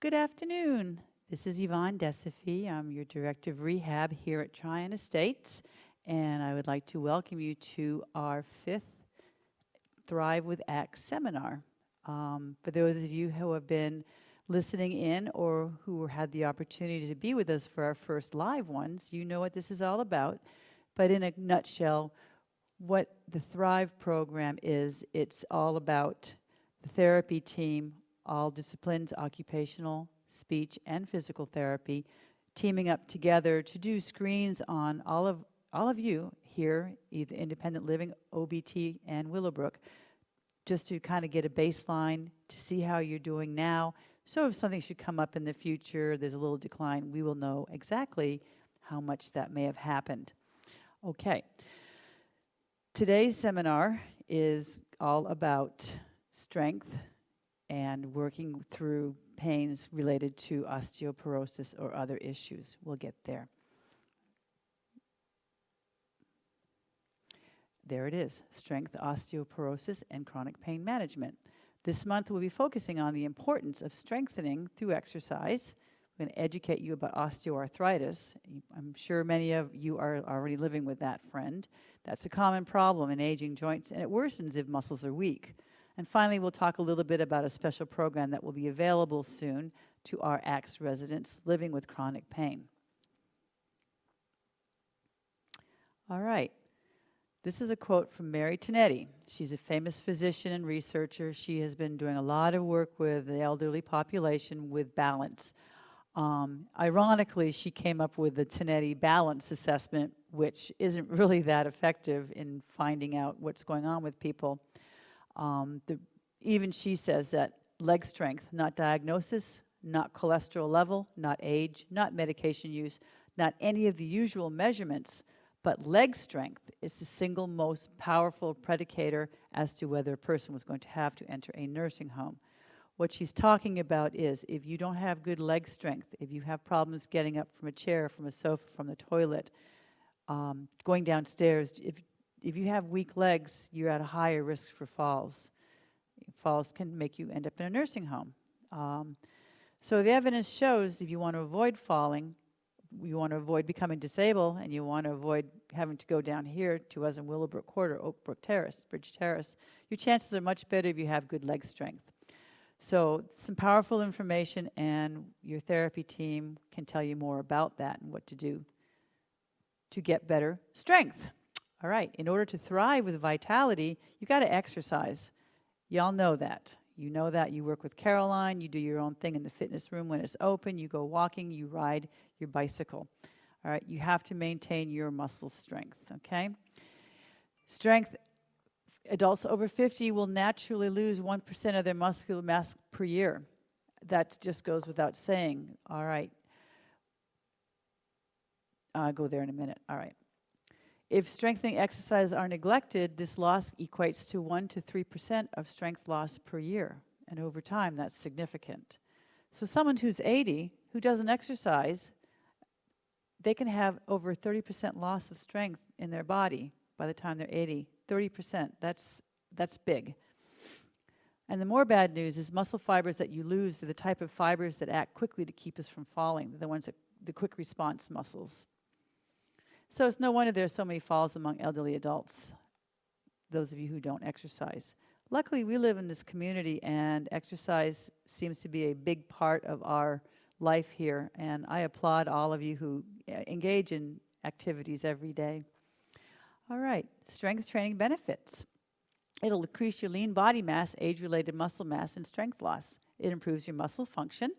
Good afternoon. This is Yvonne Desifee. I'm your Director of Rehab here at Tryon Estates, and I would like to welcome you to our 5th Thrive with ACTS seminar. For those of you who have been listening in or who had the opportunity to be with us for our first live ones, you know what this is all about. But in a nutshell, what the Thrive program is, it's all about the therapy team, all disciplines, occupational, speech, and physical therapy, teaming up together to do screens on all of you here, either independent living, OBT, and Willowbrook, just to kind of get a baseline to see how you're doing now. So if something should come up in the future, there's a little decline, we will know exactly how much that may have happened. Okay. Today's seminar is all about strength and working through pains related to osteoporosis or other issues. We'll get there. There it is, strength, osteoporosis, and chronic pain management. This month we'll be focusing on the importance of strengthening through exercise. We're going to educate you about osteoarthritis. I'm sure many of you are already living with that, friend. That's a common problem in aging joints, and it worsens if muscles are weak. And finally, we'll talk a little bit about a special program that will be available soon to our ACTS residents living with chronic pain. All right. This is a quote from Mary Tinetti. She's a famous physician and researcher. She has been doing a lot of work with the elderly population with balance. Ironically, she came up with the Tinetti Balance Assessment, which isn't really that effective in finding out what's going on with people. Even she says that leg strength, not diagnosis, not cholesterol level, not age, not medication use, not any of the usual measurements, but leg strength is the single most powerful predicator as to whether a person was going to have to enter a nursing home. What she's talking about is if you don't have good leg strength, if you have problems getting up from a chair, from a sofa, from the toilet, going downstairs, if you have weak legs, you're at a higher risk for falls. Falls can make you end up in a nursing home. So the evidence shows if you want to avoid falling, you want to avoid becoming disabled, and you want to avoid having to go down here to us in Willowbrook Court or Oakbrook Terrace, Bridge Terrace, your chances are much better if you have good leg strength. So some powerful information, and your therapy team can tell you more about that and what to do to get better strength. All right, in order to thrive with vitality, you got to exercise. Y'all know that. You know that. You work with Caroline. You do your own thing in the fitness room when it's open. You go walking. You ride your bicycle. All right, you have to maintain your muscle strength, okay? Strength, adults over 50 will naturally lose 1% of their muscular mass per year. That just goes without saying. All right. I'll go there in a minute. All right. If strengthening exercises are neglected, this loss equates to 1 to 3% of strength loss per year. And over time, that's significant. So someone who's 80, who doesn't exercise, they can have over 30% loss of strength in their body by the time they're 80. 30%, that's big. And the more bad news is muscle fibers that you lose are the type of fibers that act quickly to keep us from falling. They're the ones that, the quick response muscles. So it's no wonder there's so many falls among elderly adults, those of you who don't exercise. Luckily, we live in this community, and exercise seems to be a big part of our life here, and I applaud all of you who engage in activities every day. All right, strength training benefits. It'll increase your lean body mass, age-related muscle mass, and strength loss. It improves your muscle function,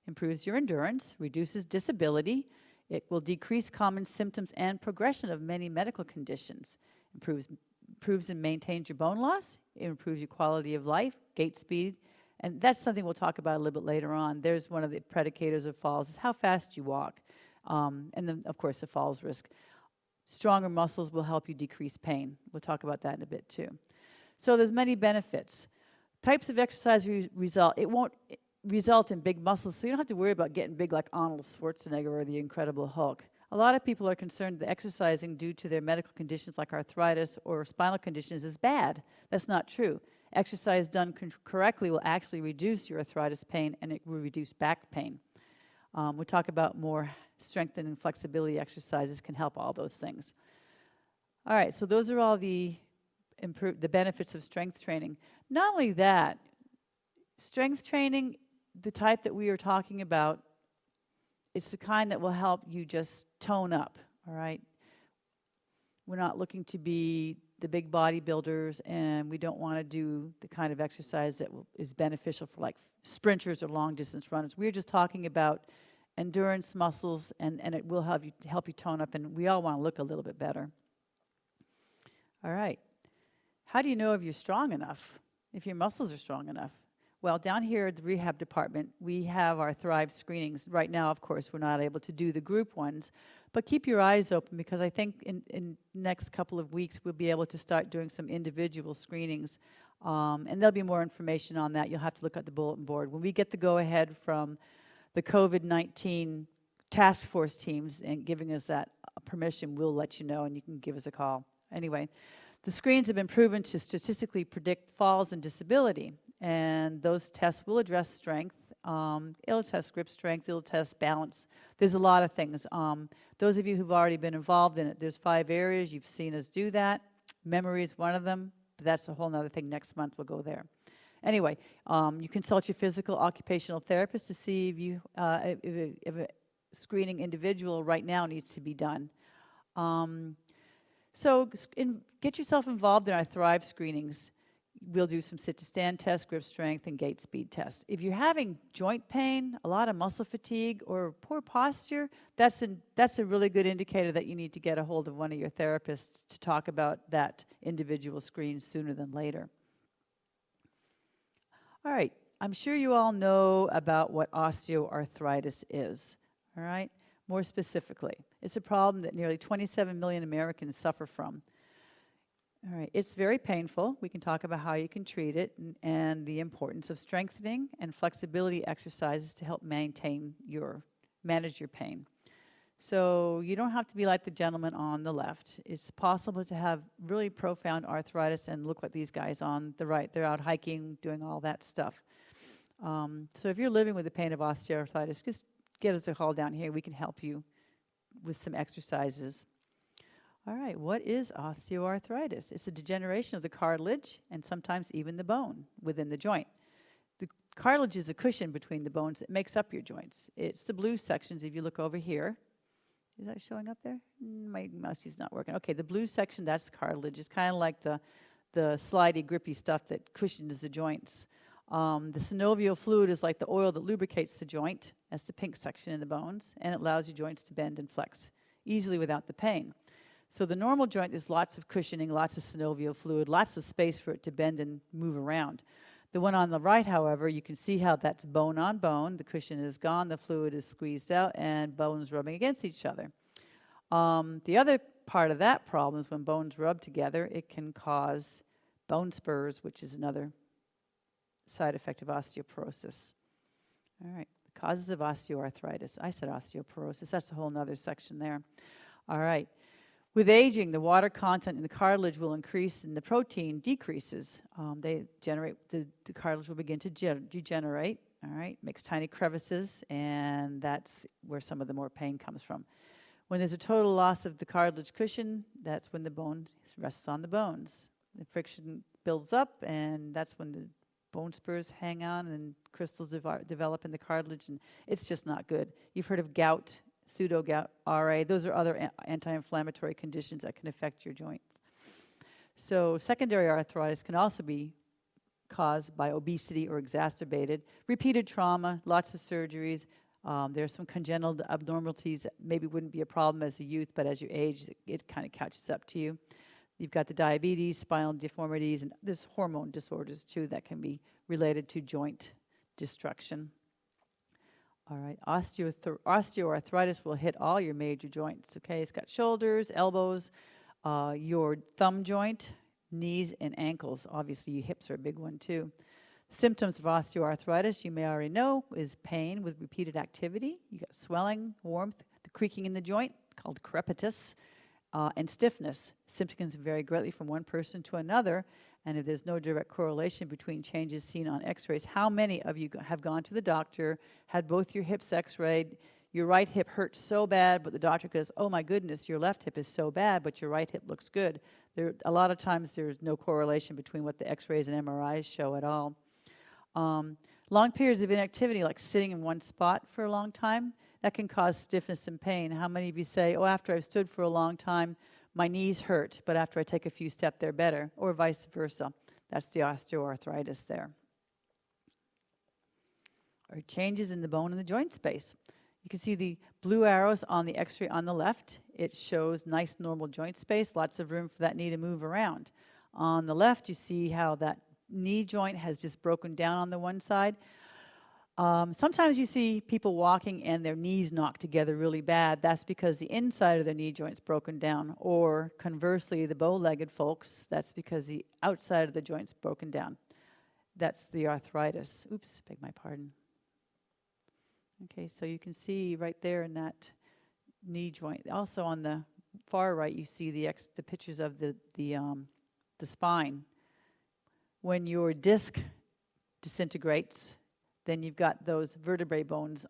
improves your endurance, reduces disability. It will decrease common symptoms and progression of many medical conditions. Improves and maintains your bone loss. It improves your quality of life, gait speed. And that's something we'll talk about a little bit later on. There's one of the predicators of falls is how fast you walk. And then, of course, the falls risk. Stronger muscles will help you decrease pain. We'll talk about that in a bit, too. So there's many benefits. Types of exercise it won't result in big muscles, so you don't have to worry about getting big like Arnold Schwarzenegger or the Incredible Hulk. A lot of people are concerned that exercising due to their medical conditions like arthritis or spinal conditions is bad. That's not true. Exercise done correctly will actually reduce your arthritis pain, and it will reduce back pain. We'll talk about more strength and flexibility exercises can help all those things. All right, so those are all the benefits of strength training. Not only that, strength training, the type that we are talking about, it's the kind that will help you just tone up, all right? We're not looking to be the big bodybuilders, and we don't want to do the kind of exercise that is beneficial for like sprinters or long distance runners. We're just talking about endurance muscles, and it will help you tone up, and we all want to look a little bit better. All right. How do you know if you're strong enough, if your muscles are strong enough? Well, down here at the rehab department, we have our Thrive screenings. Right now, of course, we're not able to do the group ones, but keep your eyes open, because I think in next couple of weeks, we'll be able to start doing some individual screenings, and there'll be more information on that. You'll have to look at the bulletin board. When we get the go-ahead from the COVID-19 task force teams and giving us that permission, we'll let you know, and you can give us a call. Anyway, the screens have been proven to statistically predict falls and disability, and those tests will address strength. It'll test grip strength, it'll test balance. There's a lot of things. Those of you who've already been involved in it, there's 5 areas. You've seen us do that. Memory is one of them, but that's a whole other thing. Next month we'll go there. Anyway, you consult your physical occupational therapist to see if a screening individual right now needs to be done. So get yourself involved in our Thrive screenings. We'll do some sit-to-stand tests, grip strength, and gait speed tests. If you're having joint pain, a lot of muscle fatigue, or poor posture, that's a really good indicator that you need to get a hold of one of your therapists to talk about that individual screen sooner than later. All right, I'm sure you all know about what osteoarthritis is, all right? More specifically, it's a problem that nearly 27 million Americans suffer from. All right, it's very painful. We can talk about how you can treat it and the importance of strengthening and flexibility exercises to help manage your pain. So you don't have to be like the gentleman on the left. It's possible to have really profound arthritis and look like these guys on the right. They're out hiking, doing all that stuff. So if you're living with the pain of osteoarthritis, just get us a call down here. We can help you with some exercises. All right, what is osteoarthritis? It's a degeneration of the cartilage and sometimes even the bone within the joint. The cartilage is a cushion between the bones that makes up your joints. It's the blue sections, if you look over here. Is that showing up there? My mouse is not working. Okay, the blue section, that's cartilage. It's kind of like the slidey, grippy stuff that cushions the joints. The synovial fluid is like the oil that lubricates the joint. That's the pink section in the bones, and it allows your joints to bend and flex easily without the pain. So the normal joint, there's lots of cushioning, lots of synovial fluid, lots of space for it to bend and move around. The one on the right, however, you can see how that's bone on bone. The cushion is gone, the fluid is squeezed out, and bones rubbing against each other. The other part of that problem is when bones rub together, it can cause bone spurs, which is another side effect of osteoporosis. All right, the causes of osteoarthritis. I said osteoporosis. That's a whole other section there. All right. With aging, the water content in the cartilage will increase and the protein decreases. The cartilage will begin to degenerate, all right, makes tiny crevices, and that's where some of the more pain comes from. When there's a total loss of the cartilage cushion, that's when the bone rests on the bones. The friction builds up, and that's when the bone spurs hang on and crystals develop in the cartilage, and it's just not good. You've heard of gout, pseudo-gout, RA. Those are other anti-inflammatory conditions that can affect your joints. So secondary arthritis can also be caused by obesity or exacerbated. Repeated trauma, lots of surgeries. There are some congenital abnormalities that maybe wouldn't be a problem as a youth, but as you age, it kind of catches up to you. You've got the diabetes, spinal deformities, and there's hormone disorders too that can be related to joint destruction. All right, osteoarthritis will hit all your major joints, okay? It's got shoulders, elbows, your thumb joint, knees, and ankles. Obviously, your hips are a big one, too. Symptoms of osteoarthritis, you may already know, is pain with repeated activity. You got swelling, warmth, the creaking in the joint, called crepitus, and stiffness. Symptoms vary greatly from one person to another, And if there's no direct correlation between changes seen on x-rays, how many of you have gone to the doctor, had both your hips x-rayed, your right hip hurts so bad, but the doctor goes, oh my goodness, your left hip is so bad, but your right hip looks good. A lot of times there's no correlation between what the x-rays and MRIs show at all. Long periods of inactivity, like sitting in one spot for a long time, that can cause stiffness and pain. How many of you say, oh, after I've stood for a long time, my knees hurt, but after I take a few steps, they're better, or vice versa. That's the osteoarthritis there. Or changes in the bone and the joint space. You can see the blue arrows on the x-ray on the left. It shows nice normal joint space, lots of room for that knee to move around. On the left, you see how that knee joint has just broken down on the one side. Sometimes you see people walking and their knees knocked together really bad. That's because the inside of their knee joint's broken down. Or conversely, the bow-legged folks, that's because the outside of the joint's broken down. That's the arthritis. Oops, beg my pardon. Okay, so you can see right there in that knee joint. Also on the far right, you see the pictures of the spine. When your disc disintegrates, then you've got those vertebrae bones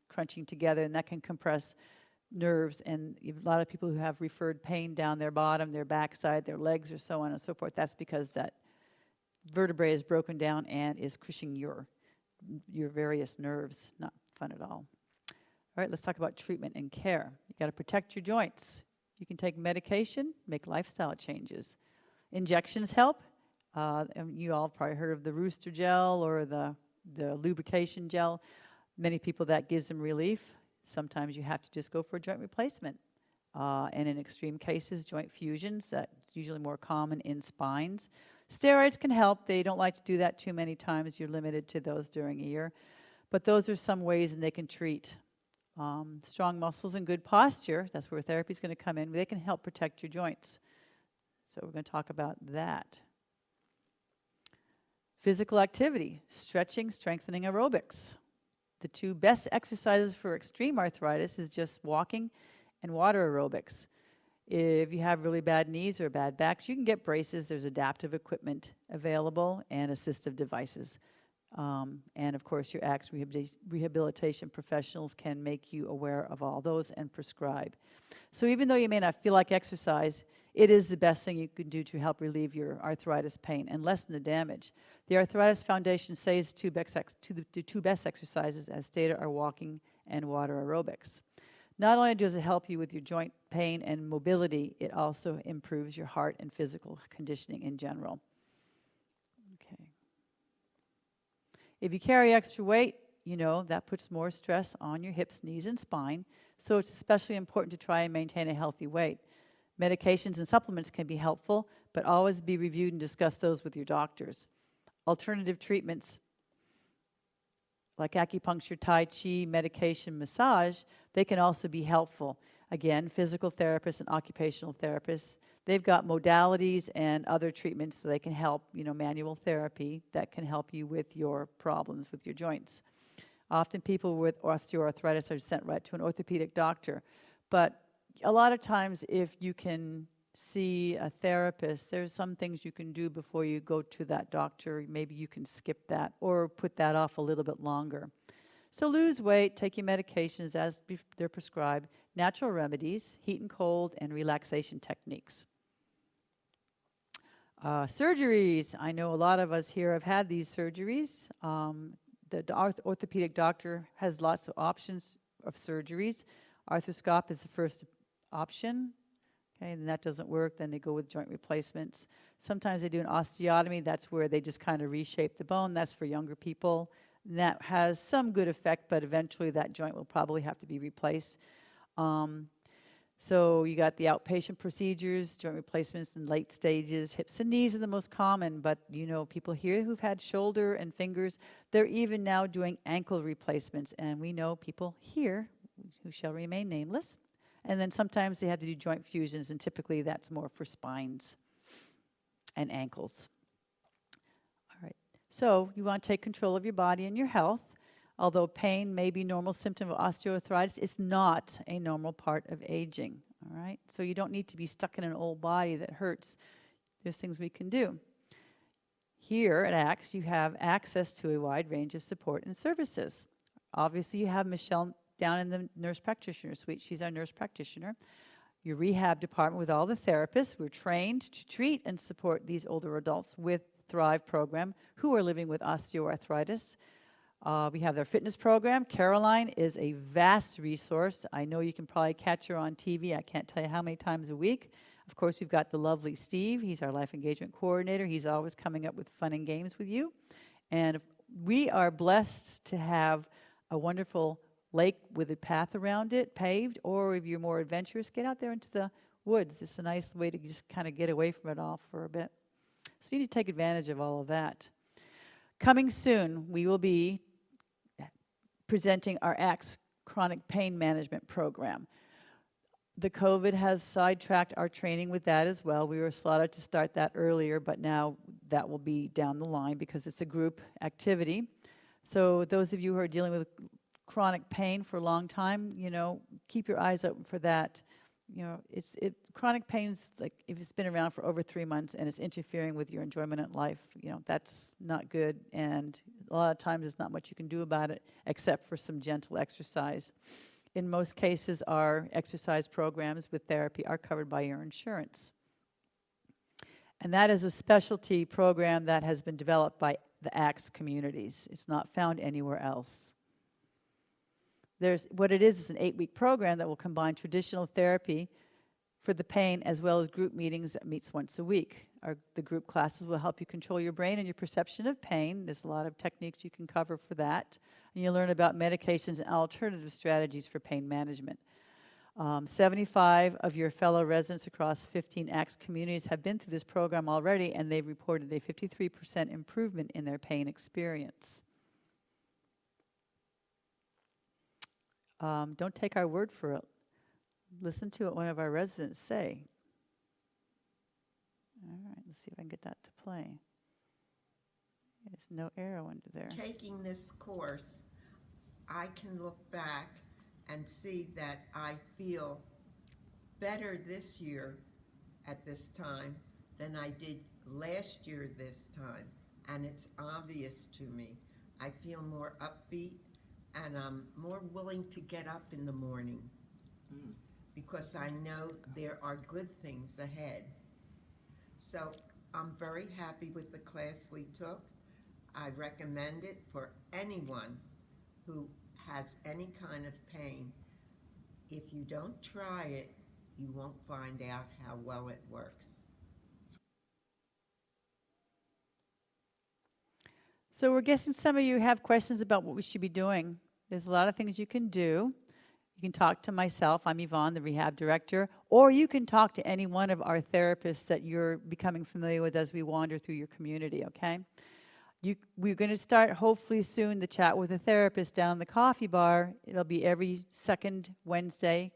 crunching together, and that can compress nerves. And a lot of people who have referred pain down their bottom, their backside, their legs, or so on and so forth, that's because that vertebrae is broken down and is crushing your various nerves. Not fun at all. All right, let's talk about treatment and care. You got to protect your joints. You can take medication, make lifestyle changes. Injections help. You all have probably heard of the Rooster gel or the lubrication gel. Many people, that gives them relief. Sometimes you have to just go for a joint replacement. And in extreme cases, joint fusions, that's usually more common in spines. Steroids can help. They don't like to do that too many times. You're limited to those during a year. But those are some ways and they can treat. Strong muscles and good posture, that's where therapy is going to come in. They can help protect your joints. So we're going to talk about that. Physical activity, stretching, strengthening, aerobics. The two best exercises for extreme arthritis is just walking and water aerobics. If you have really bad knees or bad backs, you can get braces. There's adaptive equipment available and assistive devices. And of course, your ACTS rehabilitation professionals can make you aware of all those and prescribe. So even though you may not feel like exercise, it is the best thing you can do to help relieve your arthritis pain and lessen the damage. The Arthritis Foundation says the two best exercises, as stated, are walking and water aerobics. Not only does it help you with your joint pain and mobility, it also improves your heart and physical conditioning in general. Okay. If you carry extra weight, you know that puts more stress on your hips, knees, and spine, so it's especially important to try and maintain a healthy weight. Medications and supplements can be helpful, but always be reviewed and discuss those with your doctors. Alternative treatments like acupuncture, tai chi, medication, massage, they can also be helpful. Again, physical therapists and occupational therapists, they've got modalities and other treatments that they can help, manual therapy that can help you with your problems with your joints. Often people with osteoarthritis are sent right to an orthopedic doctor, but a lot of times if you can see a therapist, there's some things you can do before you go to that doctor. Maybe you can skip that or put that off a little bit longer. So lose weight, take your medications as they're prescribed, natural remedies, heat and cold, and relaxation techniques. Surgeries. I know a lot of us here have had these surgeries. The orthopedic doctor has lots of options of surgeries. Arthroscope is the first option. Okay, and that doesn't work, then they go with joint replacements. Sometimes they do an osteotomy. That's where they just kind of reshape the bone. That's for younger people. And that has some good effect, but eventually that joint will probably have to be replaced. So you got the outpatient procedures, joint replacements in late stages. Hips and knees are the most common, but people here who've had shoulder and fingers, they're even now doing ankle replacements. And we know people here who shall remain nameless. And then sometimes they have to do joint fusions, and typically that's more for spines and ankles. All right. So you want to take control of your body and your health. Although pain may be a normal symptom of osteoarthritis, it's not a normal part of aging. All right. So you don't need to be stuck in an old body that hurts. There's things we can do. Here at ACTS, you have access to a wide range of support and services. Obviously, you have Michelle down in the nurse practitioner suite. She's our nurse practitioner. Your rehab department with all the therapists. We're trained to treat and support these older adults with Thrive program who are living with osteoarthritis. We have their fitness program. Caroline is a vast resource. I know you can probably catch her on TV. I can't tell you how many times a week. Of course, we've got the lovely Steve. He's our life engagement coordinator. He's always coming up with fun and games with you. And we are blessed to have a wonderful lake with a path around it, paved, or if you're more adventurous, get out there into the woods. It's a nice way to just kind of get away from it all for a bit. So you need to take advantage of all of that. Coming soon, we will be presenting our ACTS chronic pain management program. The COVID has sidetracked our training with that as well. We were slotted to start that earlier, but now that will be down the line because it's a group activity. So those of you who are dealing with chronic pain for a long time, you know, keep your eyes open for that. You know, chronic pain's like if it's been around for over 3 months and it's interfering with your enjoyment in life, you know, that's not good. And a lot of times there's not much you can do about it except for some gentle exercise. In most cases, our exercise programs with therapy are covered by your insurance. And that is a specialty program that has been developed by the ACTS communities. It's not found anywhere else. What it is an 8-week program that will combine traditional therapy for the pain as well as group meetings that meets once a week. The group classes will help you control your brain and your perception of pain. There's a lot of techniques you can cover for that. And you'll learn about medications and alternative strategies for pain management. 75 of your fellow residents across 15 ACTS communities have been through this program already, and they've reported a 53% improvement in their pain experience. Don't take our word for it. Listen to what one of our residents say. All right, let's see if I can get that to play. There's no arrow under there. Taking this course, I can look back and see that I feel better this year at this time than I did last year this time. And it's obvious to me. I feel more upbeat and I'm more willing to get up in the morning because I know there are good things ahead. So I'm very happy with the class we took. I recommend it for anyone who has any kind of pain. If you don't try it, you won't find out how well it works. So we're guessing some of you have questions about what we should be doing. There's a lot of things you can do. You can talk to myself, I'm Yvonne, the rehab director, or you can talk to any one of our therapists that you're becoming familiar with as we wander through your community, okay? We're going to start hopefully soon the chat with a therapist down the coffee bar. It'll be every second Wednesday.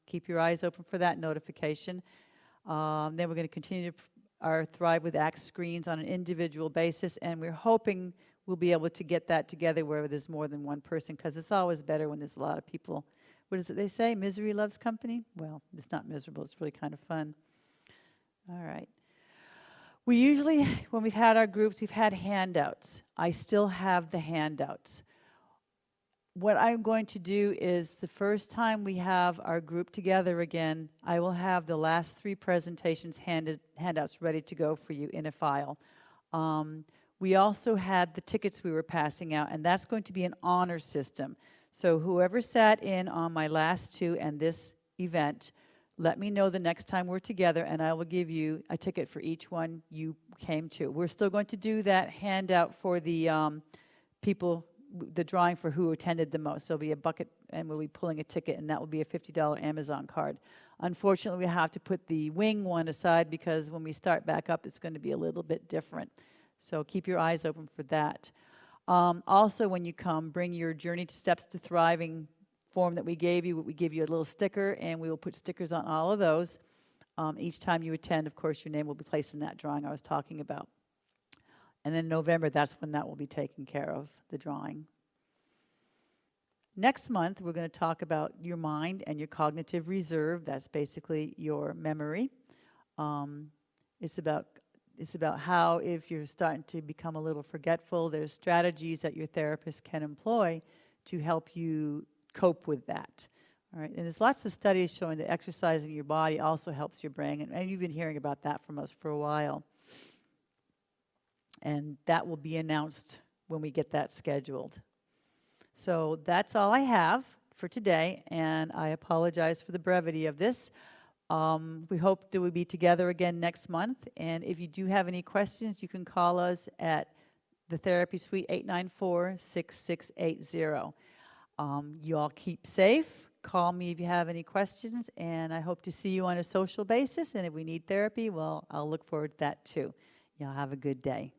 Keep your eyes open for that notification. Then we're going to continue our Thrive with ACTS screens on an individual basis, and we're hoping we'll be able to get that together where there's more than one person, because it's always better when there's a lot of people. What is it they say? Misery loves company? Well, it's not miserable. It's really kind of fun. All right. We usually, when we've had our groups, we've had handouts. I still have the handouts. What I'm going to do is the first time we have our group together again, I will have the last 3 presentations handouts ready to go for you in a file. We also had the tickets we were passing out, and that's going to be an honor system. So whoever sat in on my last 2 and this event, let me know the next time we're together, and I will give you a ticket for each one you came to. We're still going to do that handout for the people, the drawing for who attended the most. So there'll be a bucket, and we'll be pulling a ticket, and that will be a $50 Amazon card. Unfortunately, we have to put the wing one aside because when we start back up, it's going to be a little bit different. So keep your eyes open for that. Also, when you come, bring your Journey to Steps to Thriving form that we gave you. We give you a little sticker, and we will put stickers on all of those. Each time you attend, of course, your name will be placed in that drawing I was talking about. And then November, that's when that will be taken care of, the drawing. Next month, we're going to talk about your mind and your cognitive reserve. That's basically your memory. It's about It's about how, if you're starting to become a little forgetful, there's strategies that your therapist can employ to help you cope with that. All right, and there's lots of studies showing that exercising your body also helps your brain, and you've been hearing about that from us for a while. And that will be announced when we get that scheduled. So that's all I have for today, and I apologize for the brevity of this. We hope that we'll be together again next month, and if you do have any questions, you can call us at the Therapy Suite 894-6680. You all keep safe. Call me if you have any questions, and I hope to see you on a social basis, and if we need therapy, well, I'll look forward to that too. Y'all have a good day.